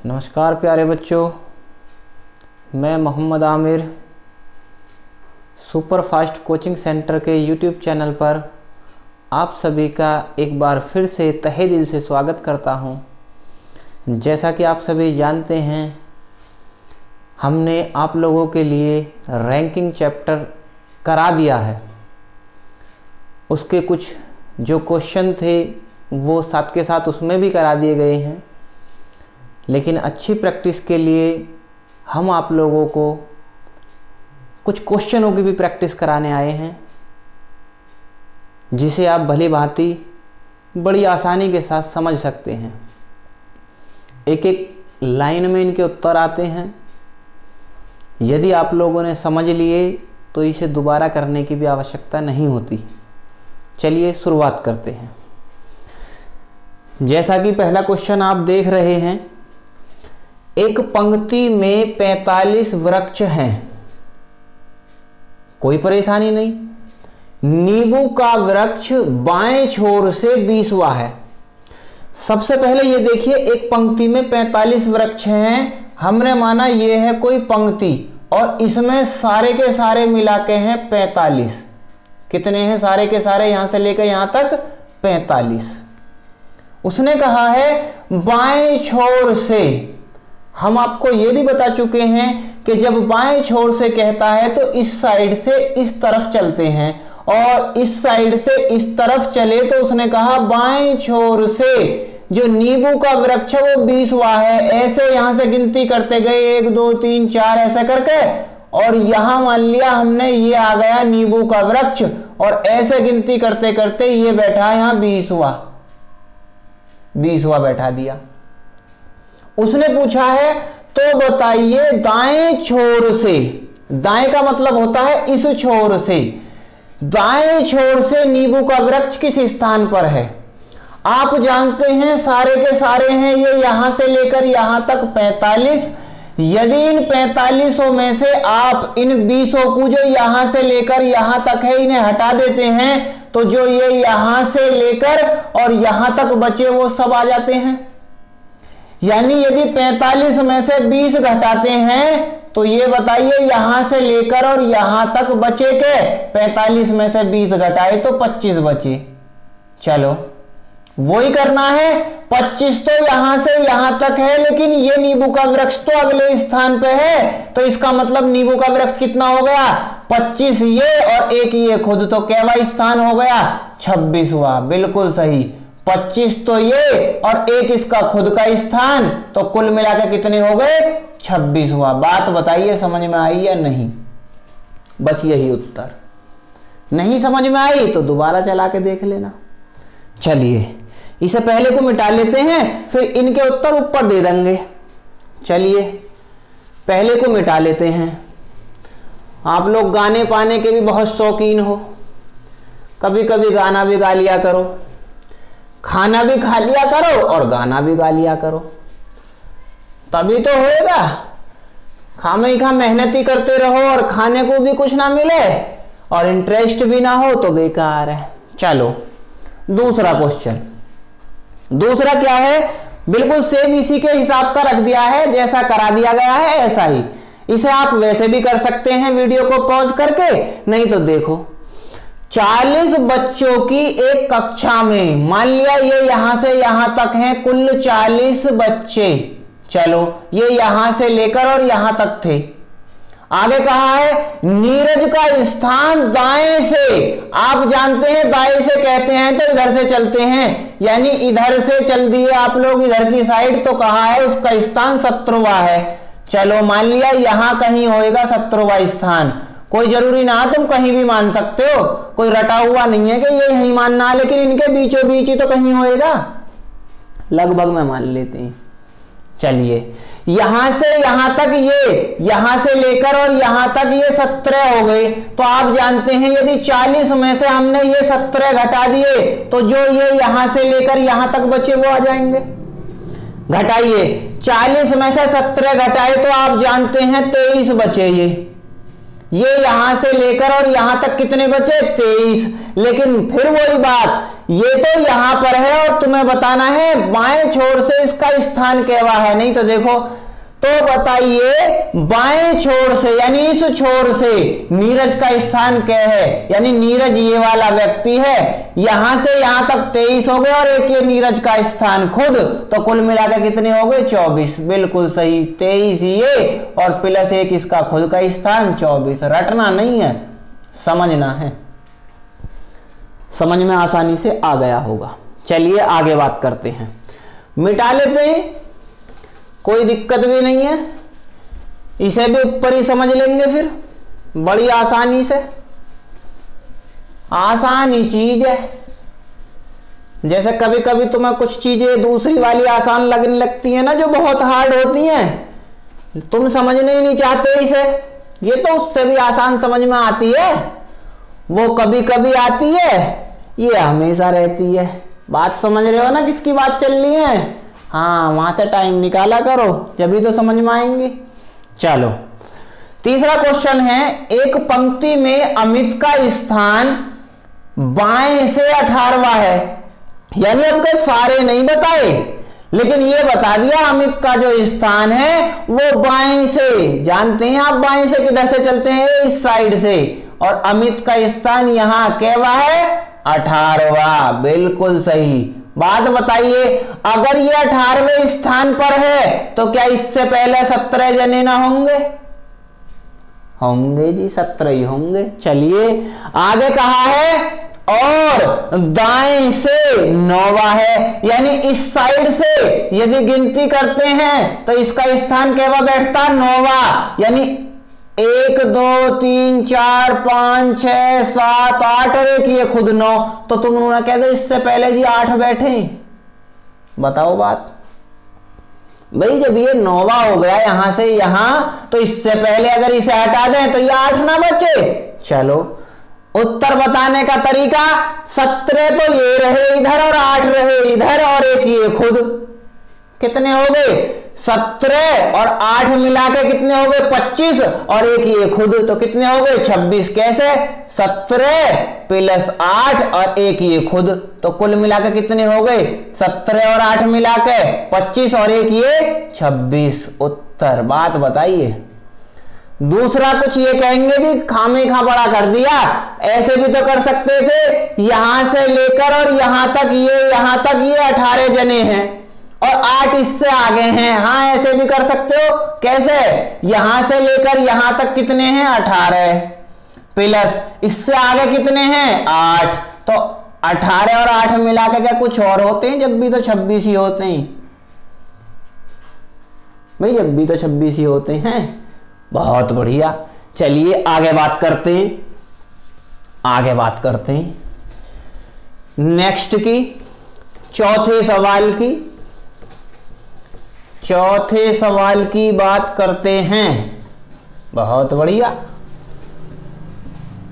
नमस्कार प्यारे बच्चों, मैं Mohammad Aamir super fast coaching centre के यूट्यूब चैनल पर आप सभी का एक बार फिर से तहे दिल से स्वागत करता हूं। जैसा कि आप सभी जानते हैं, हमने आप लोगों के लिए रैंकिंग चैप्टर करा दिया है। उसके कुछ जो क्वेश्चन थे वो साथ के साथ उसमें भी करा दिए गए हैं, लेकिन अच्छी प्रैक्टिस के लिए हम आप लोगों को कुछ क्वेश्चनों की भी प्रैक्टिस कराने आए हैं, जिसे आप भली भांति बड़ी आसानी के साथ समझ सकते हैं। एक एक लाइन में इनके उत्तर आते हैं। यदि आप लोगों ने समझ लिए तो इसे दोबारा करने की भी आवश्यकता नहीं होती। चलिए शुरुआत करते हैं। जैसा कि पहला क्वेश्चन आप देख रहे हैं, एक पंक्ति में 45 वृक्ष हैं। कोई परेशानी नहीं। नींबू का वृक्ष बाएं छोर से 20वां है। सबसे पहले ये देखिए, एक पंक्ति में 45 वृक्ष हैं। हमने माना ये है कोई पंक्ति और इसमें सारे के सारे मिला के हैं 45। कितने हैं सारे के सारे? यहां से लेकर यहां तक 45। उसने कहा है बाएं छोर से। हम आपको यह भी बता चुके हैं कि जब बाएं छोर से कहता है तो इस साइड से इस तरफ चलते हैं, और इस साइड से इस तरफ चले तो उसने कहा बाएं छोर से जो नींबू का वृक्ष है वो 20वां है। ऐसे यहां से गिनती करते गए 1 2 3 4 ऐसे करके, और यहां मान लिया हमने ये आ गया नींबू का वृक्ष, और ऐसे गिनती करते करते ये बैठा यहां 20वां बैठा दिया। उसने पूछा है तो बताइए दाएं छोर से, दाएं का मतलब होता है इस छोर से, दाएं छोर से नींबू का वृक्ष किस स्थान पर है? आप जानते हैं सारे के सारे हैं ये यहां से लेकर यहां तक 45। यदि इन 45 में से आप इन 20 को जो यहां से लेकर यहां तक है इन्हें हटा देते हैं, तो जो ये यहां से लेकर और यहां तक बचे वो सब आ जाते हैं। यानी यदि 45 में से 20 घटाते हैं तो ये बताइए यहां से लेकर और यहां तक बचे के 45 में से 20 घटाए तो 25 बचे। चलो वही करना है। 25 तो यहां से यहां तक है, लेकिन ये नींबू का वृक्ष तो अगले स्थान पे है, तो इसका मतलब नींबू का वृक्ष कितना हो गया? 25 ये और एक ये खुद, तो कैवा स्थान हो गया? 26वां। बिल्कुल सही। 25 तो ये और एक इसका खुद का स्थान, तो कुल मिलाकर कितने हो गए? 26वां। बात बताइए समझ में आई या नहीं? बस यही उत्तर। नहीं समझ में आई तो दोबारा चला के देख लेना। चलिए इसे पहले को मिटा लेते हैं, फिर इनके उत्तर ऊपर दे देंगे। चलिए पहले को मिटा लेते हैं। आप लोग गाने पाने के भी बहुत शौकीन हो, कभी कभी गाना भी गा लिया करो, खाना भी खा लिया करो और गाना भी गा लिया करो, तभी तो होएगा। खामे खा मेहनत ही करते रहो और खाने को भी कुछ ना मिले और इंटरेस्ट भी ना हो तो बेकार है। चलो दूसरा क्वेश्चन। दूसरा क्या है? बिल्कुल सेम इसी के हिसाब का रख दिया है, जैसा करा दिया गया है ऐसा ही। इसे आप वैसे भी कर सकते हैं वीडियो को पॉज करके, नहीं तो देखो 40 बच्चों की एक कक्षा में, मान लिया ये यहां से यहां तक हैं कुल 40 बच्चे। चलो ये यहां से लेकर और यहां तक थे। आगे कहा है नीरज का स्थान दाएं से। आप जानते हैं दाएं से कहते हैं तो इधर से चलते हैं, यानी इधर से चल दिए आप लोग इधर की साइड, तो कहा है उसका स्थान 17वां है। चलो मान लिया यहां कहीं होएगा 17वां स्थान। कोई जरूरी ना तुम कहीं भी मान सकते हो, कोई रटा हुआ नहीं है कि ये यही मानना, लेकिन इनके बीचों बीच ही तो कहीं होएगा। लगभग में मान लेते हैं। चलिए यहां से यहां तक ये, यहां से लेकर और यहां तक ये 17 हो गए। तो आप जानते हैं यदि 40 में से हमने ये 17 घटा दिए तो जो ये यहां से लेकर यहां तक बचे वो आ जाएंगे। घटाइए, 40 में से 17 घटाए तो आप जानते हैं 23 बचे। ये यहां से लेकर और यहां तक कितने बचे? 23। लेकिन फिर वही बात, ये तो यहां पर है और तुम्हें बताना है बाएं छोर से इसका स्थान कहवा है। नहीं तो देखो, तो बताइए बाएं छोर से यानी इस छोर से नीरज का स्थान क्या है, यानी नीरज ये वाला व्यक्ति है, यहां से यहां तक 23 हो गए और एक ये नीरज का स्थान खुद, तो कुल मिलाकर कितने हो गए 24। बिल्कुल सही, 23 ये और प्लस एक इसका खुद का स्थान 24। रटना नहीं है, समझना है। समझ में आसानी से आ गया होगा। चलिए आगे बात करते हैं, मिटा लेते हैं, कोई दिक्कत भी नहीं है, इसे भी ऊपर ही समझ लेंगे फिर बड़ी आसानी से। आसानी चीज है, जैसे कभी कभी तुम्हें कुछ चीजें दूसरी वाली आसान लगने लगती है ना, जो बहुत हार्ड होती हैं, तुम समझने ही नहीं चाहते इसे, ये तो उससे भी आसान समझ में आती है, वो कभी कभी आती है, ये हमेशा रहती है। बात समझ रहे हो ना किसकी बात चल रही है? हाँ, वहां से टाइम निकाला करो, जब तो समझ में आएंगी। चलो तीसरा क्वेश्चन है, एक पंक्ति में अमित का स्थान बाएं से 18वां है, यानी हमको सारे नहीं बताए, लेकिन ये बता दिया अमित का जो स्थान है वो बाएं से। जानते हैं आप बाएं से किधर से चलते हैं? इस साइड से, और अमित का स्थान यहां कहवा है 18वां। बिल्कुल सही। बात बताइए, अगर ये 18वें स्थान पर है तो क्या इससे पहले 17 जने ना होंगे? होंगे जी, 17 ही होंगे। चलिए आगे कहा है, और दाएं से 9वां है, यानी इस साइड से यदि गिनती करते हैं तो इसका स्थान कहवा बैठता 9वां, यानी 1 2 3 4 5 6 7 8 और एक ये खुद 9, तो तुम उन्होंने कह दो इससे पहले जी 8 बैठे। बताओ बात भाई, जब ये 9वां हो गया यहां से यहां, तो इससे पहले अगर इसे हटा दें तो ये 8 ना बचे। चलो उत्तर बताने का तरीका, 17 तो ये रहे इधर और 8 रहे इधर और एक ये खुद, कितने हो गए 17 और 8 मिला के कितने हो गए 25 और एक ये खुद, तो कितने हो गए 26। कैसे? 17 प्लस 8 और एक ये खुद, तो कुल मिला के कितने हो गए 17 और 8 मिला के 25 और एक ये 26 उत्तर। बात बताइए। दूसरा कुछ ये कहेंगे जी खामे खा बड़ा कर दिया, ऐसे भी तो कर सकते थे, यहां से लेकर और यहां तक ये 18 जने हैं और 8 इससे आगे हैं। हाँ ऐसे भी कर सकते हो। कैसे? यहां से लेकर यहां तक कितने हैं 18 प्लस इससे आगे कितने हैं 8, तो 18 और 8 मिला के क्या कुछ और होते हैं? जब भी तो 26 ही होते हैं भाई, जब भी तो 26 ही होते हैं। बहुत बढ़िया। चलिए आगे बात करते हैं नेक्स्ट की, चौथे सवाल की बात करते हैं। बहुत बढ़िया।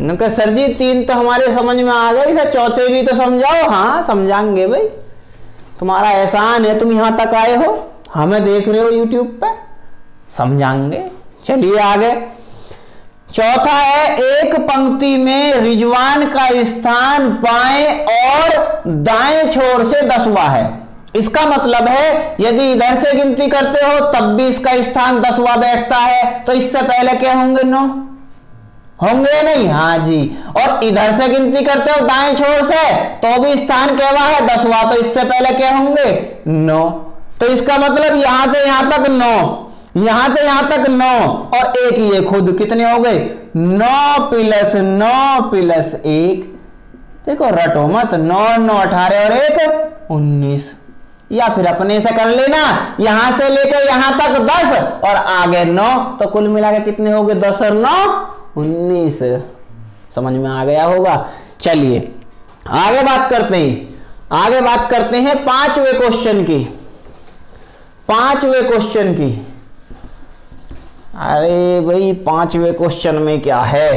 उनका सर जी 3 तो हमारे समझ में आ गए, सर चौथे भी तो समझाओ। हाँ समझाएंगे भाई, तुम्हारा एहसान है, तुम यहां तक आए हो, हमें देख रहे हो यूट्यूब पे, समझाएंगे। चलिए आगे। चौथा है, एक पंक्ति में रिजवान का स्थान बाएं और दाएं छोर से 10वां है। इसका मतलब है यदि इधर से गिनती करते हो तब भी इसका स्थान 10वां बैठता है, तो इससे पहले क्या होंगे 9 होंगे नहीं? हाँ जी। और इधर से गिनती करते हो दाएं छोर से तो भी स्थान कहवा है 10वां, तो इससे पहले क्या होंगे 9, तो इसका मतलब यहां से यहां तक 9, यहां से यहां तक 9 और एक ये खुद, कितने हो गए 9 प्लस 1। देखो रटो मत, 9 9 18 और 1 19, या फिर अपने से कर लेना, यहां से लेकर यहां तक 10 और आगे 9, तो कुल मिला के कितने हो गए 10 और 9 19। समझ में आ गया होगा। चलिए आगे बात करते हैं 5वें क्वेश्चन की। अरे भाई 5वें क्वेश्चन में क्या है?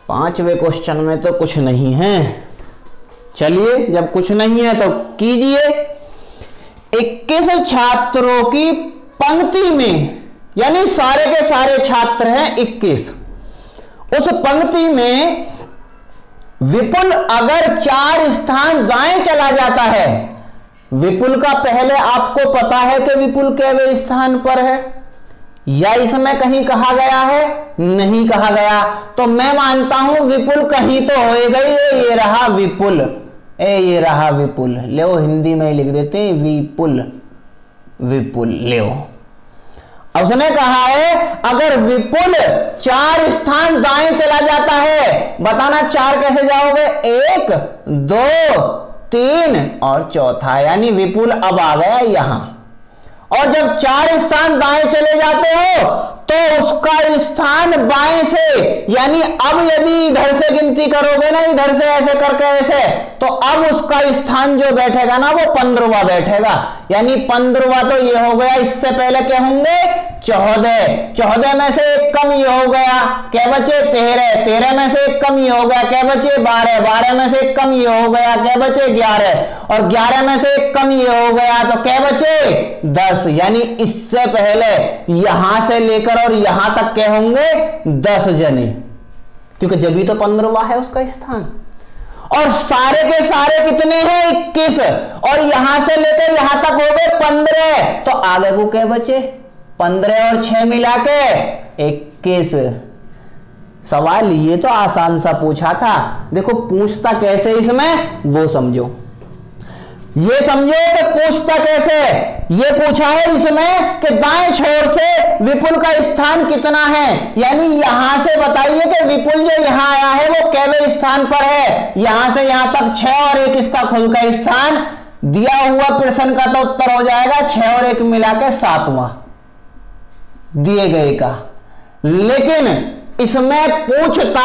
5वें क्वेश्चन में तो कुछ नहीं है। चलिए जब कुछ नहीं है तो कीजिए। 21 छात्रों की पंक्ति में, यानी सारे के सारे छात्र हैं 21, उस पंक्ति में विपुल अगर 4 स्थान दाएं चला जाता है, विपुल का पहले आपको पता है कि विपुल केवे स्थान पर है, या इसमें कहीं कहा गया है? नहीं कहा गया। तो मैं मानता हूं विपुल कहीं तो होएगा ही। ये रहा विपुल, ये रहा विपुल। ले हिंदी में लिख देते हैं विपुल, विपुल ले। उसने कहा है अगर विपुल 4 स्थान दाएं चला जाता है, बताना 4 कैसे जाओगे? 1 2 3 और चौथा, यानी विपुल अब आ गया यहां। और जब 4 स्थान दाएं चले जाते हो तो उसका स्थान बाएं से, यानी अब यदि इधर से गिनती करोगे ना, इधर से ऐसे करके ऐसे, तो अब उसका स्थान जो बैठेगा ना वो 15वां बैठेगा। यानी 15वां तो ये हो गया, इससे पहले क्या होंगे? 14। 14 में से एक कम ये हो गया, क्या बचे? 13। 13 में से एक कम ये हो गया, क्या बचे? 12। 12 में से एक कम ये हो गया, क्या बचे? 11। और 11 में से एक कम ये हो गया तो क्या बचे? 10। यानी इससे पहले यहां से लेकर और यहां तक क्या होंगे? 10 जने, क्योंकि जब भी तो 15वां है उसका स्थान। और सारे के सारे कितने हैं? 21। और यहां से लेकर यहां तक हो गए 15। तो आगे को क्या बचे? 15 और 6 मिला के 21। सवाल ये तो आसान सा पूछा था। देखो पूछता कैसे इसमें वो समझो, ये समझो कि पूछता कैसे। ये पूछा है इसमें कि दाएं छोर से विपुल का स्थान कितना है, यानी यहां से बताइए कि विपुल जो यहां आया है वो केवे स्थान पर है। यहां से यहां तक 6 और 1 इसका खुद का स्थान दिया हुआ प्रश्न का तो उत्तर हो जाएगा 6 और 1 मिला के 7वां दिए गए का। लेकिन इसमें पूछता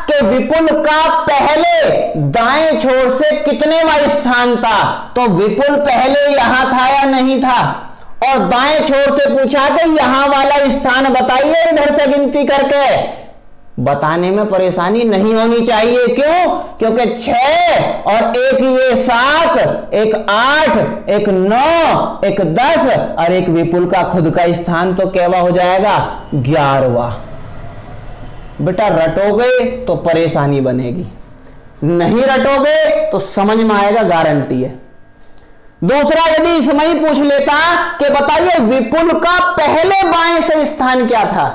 कि विपुल का पहले दाएं छोर से कितनेवां स्थान था, तो विपुल पहले यहां था या नहीं था? और दाएं छोर से पूछा कि यहां वाला स्थान बताइए इधर से गिनती करके। बताने में परेशानी नहीं होनी चाहिए। क्यों? क्योंकि 6 और 1 ये 7, 1 8, 1 9, 1 10 और 1 विपुल का खुद का स्थान तो केवा हो जाएगा? 11वां। बेटा रटोगे तो परेशानी बनेगी, नहीं रटोगे तो समझ में आएगा, गारंटी है। दूसरा यदि इसमें ही पूछ लेता कि बताइए विपुल का पहले बाएं से स्थान क्या था?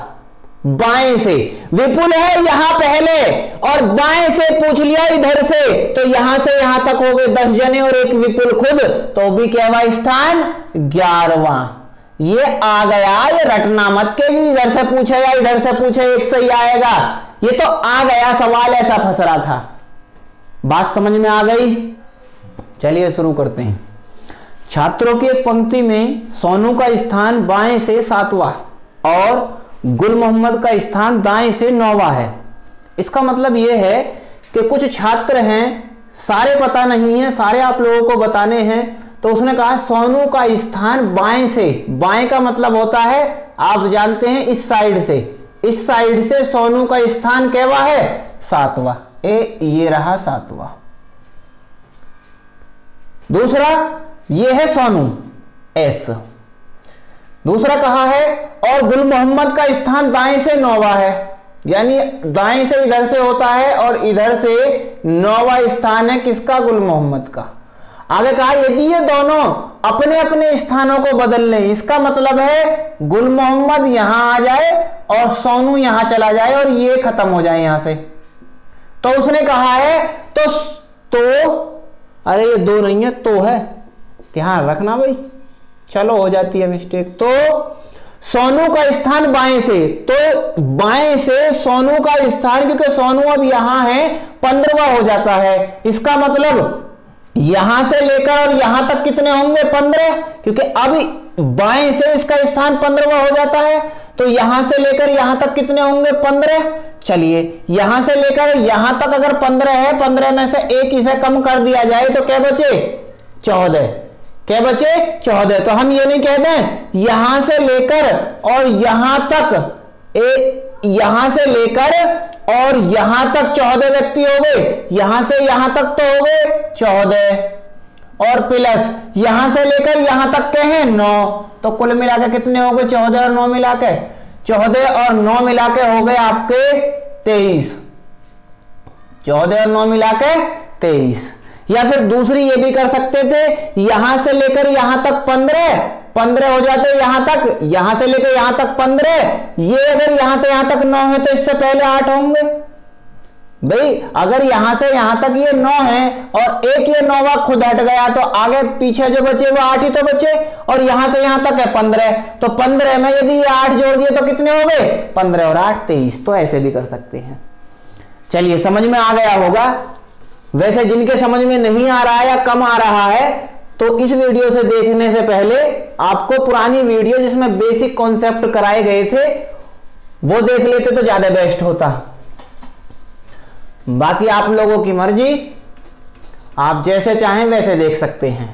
बाएं से विपुल है यहां पहले, और बाएं से पूछ लिया इधर से, तो यहां से यहां तक हो गए 10 जने और 1 विपुल खुद, तो भी क्या हुआ स्थान? 11वां। ये आ गया, ये रटना मत के इधर से पूछे या इधर से पूछे एक सही आएगा। ये तो आ गया, सवाल ऐसा फंस रहा था। बात समझ में आ गई? चलिए शुरू करते हैं। छात्रों की एक पंक्ति में सोनू का स्थान बाएं से 7वां और गुल मोहम्मद का स्थान दाएं से 9वां है। इसका मतलब यह है कि कुछ छात्र हैं, सारे पता नहीं है, सारे आप लोगों को बताने हैं। तो उसने कहा सोनू का स्थान बाएं से, बाएं का मतलब होता है आप जानते हैं इस साइड से, इस साइड से सोनू का स्थान कैवा है? 7वां। ये रहा 7वां। दूसरा ये है सोनू एस। दूसरा कहा है और गुल मोहम्मद का स्थान दाएं से 9वां है, यानी दाएं से इधर से होता है और इधर से 9वां स्थान है किसका? गुल मोहम्मद का। आगे कहा यदि ये दोनों अपने अपने स्थानों को बदल लें, इसका मतलब है गुल मोहम्मद यहां आ जाए और सोनू यहां चला जाए और ये खत्म हो जाए यहां से, तो उसने कहा है तो अरे ये 2 नहीं है, तो है, ध्यान रखना भाई, चलो हो जाती है मिस्टेक। तो सोनू का स्थान बाएं से, तो बाएं से सोनू का स्थान, क्योंकि सोनू अब यहां है 15वां हो जाता है। इसका मतलब यहां से लेकर और यहां तक कितने होंगे? 15, क्योंकि अब बाएं से इसका स्थान 15वां हो जाता है। तो यहां से लेकर यहां तक कितने होंगे? 15। चलिए यहां से लेकर यहां तक अगर 15 है, 15 में से 1 इसे कम कर दिया जाए तो क्या बचे? 14। क्या बचे? 14। तो हम ये नहीं कहते हैं यहां से लेकर और यहां तक, यहां से लेकर और यहां तक 14 व्यक्ति हो गए, यहां से यहां तक तो हो गए 14 और प्लस यहां से लेकर यहां तक के हैं 9, तो कुल मिला के कितने हो गए? 14 और 9 मिला के, 14 और 9 मिला के हो गए आपके 23। 14 और 9 मिला के 23। या फिर दूसरी ये भी कर सकते थे, यहां से लेकर यहां तक 15 हो जाते, यहां से लेकर यहां तक 15। ये अगर यहां से यहां तक 9 है तो इससे पहले 8 होंगे भाई। अगर यहां से यहां तक ये 9 है और एक ये 9वां खुद हट गया तो आगे पीछे जो बचे वो 8 ही तो बचे, और यहां से यहां तक है 15, तो 15 में यदि ये 8 जोड़ दिए तो कितने हो गए? 15 और 8 23। तो ऐसे भी कर सकते हैं। चलिए, समझ में आ गया होगा। वैसे जिनके समझ में नहीं आ रहा है या कम आ रहा है, तो इस वीडियो से देखने से पहले आपको पुरानी वीडियो जिसमें बेसिक कॉन्सेप्ट कराए गए थे वो देख लेते तो ज्यादा बेस्ट होता। बाकी आप लोगों की मर्जी, आप जैसे चाहें वैसे देख सकते हैं,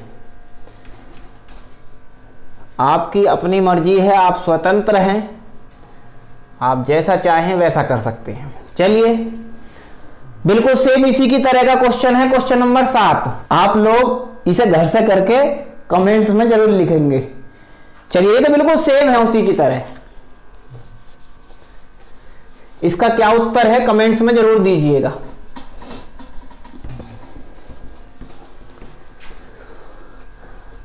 आपकी अपनी मर्जी है, आप स्वतंत्र हैं, आप जैसा चाहें वैसा कर सकते हैं। चलिए, बिल्कुल सेम इसी की तरह का क्वेश्चन है, क्वेश्चन नंबर 7। आप लोग इसे घर से करके कमेंट्स में जरूर लिखेंगे। चलिए, ये तो बिल्कुल सेम है उसी की तरह। इसका क्या उत्तर है कमेंट्स में जरूर दीजिएगा।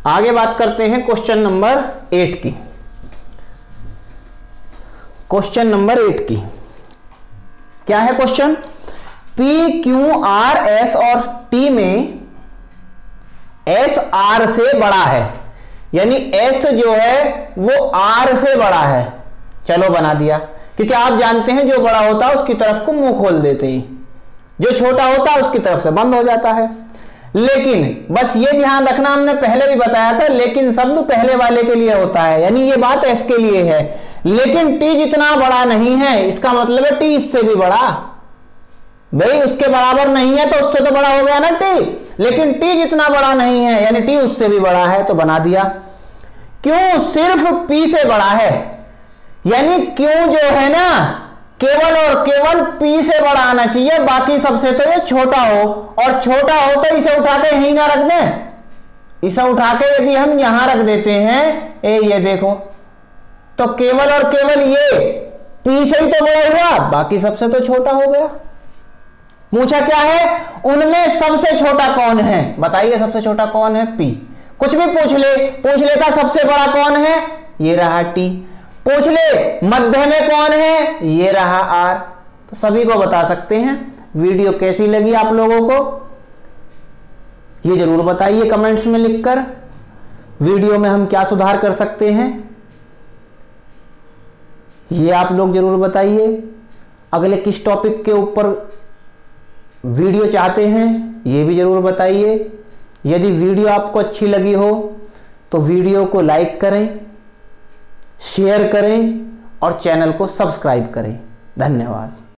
आगे बात करते हैं क्वेश्चन नंबर 8 की। क्वेश्चन नंबर 8 की क्या है question? P, Q, R, S और T में S R से बड़ा है, यानी S जो है वो R से बड़ा है। चलो बना दिया, क्योंकि आप जानते हैं जो बड़ा होता है उसकी तरफ को मुंह खोल देते हैं, जो छोटा होता है उसकी तरफ से बंद हो जाता है। लेकिन बस ये ध्यान रखना, हमने पहले भी बताया था, लेकिन शब्द पहले वाले के लिए होता है, यानी ये बात S के लिए है। लेकिन T जितना बड़ा नहीं है, इसका मतलब है T इससे भी बड़ा। भाई उसके बराबर नहीं है तो उससे तो बड़ा हो गया ना T, लेकिन T जितना बड़ा नहीं है यानी T उससे भी बड़ा है, तो बना दिया। क्यों सिर्फ P से बड़ा है, यानी क्यों जो है ना केवल और केवल P से बड़ा आना चाहिए, बाकी सबसे तो ये छोटा हो, और छोटा हो तो इसे उठा के यहीं ना रख दें। इसे उठा के यदि हम यहां रख देते हैं, ये देखो, तो केवल और केवल ये P से ही तो बड़ा हुआ, बाकी सबसे तो छोटा हो गया। पूछा क्या है, उनमें सबसे छोटा कौन है? बताइए सबसे छोटा कौन है? P। कुछ भी पूछ लेता सबसे बड़ा कौन है? ये रहा T। पूछ ले मध्य में कौन है? ये रहा R। तो सभी को बता सकते हैं। वीडियो कैसी लगी आप लोगों को ये जरूर बताइए कमेंट्स में लिखकर। वीडियो में हम क्या सुधार कर सकते हैं ये आप लोग जरूर बताइए। अगले किस टॉपिक के ऊपर वीडियो चाहते हैं ये भी जरूर बताइए। यदि वीडियो आपको अच्छी लगी हो तो वीडियो को लाइक करें, शेयर करें और चैनल को सब्सक्राइब करें। धन्यवाद।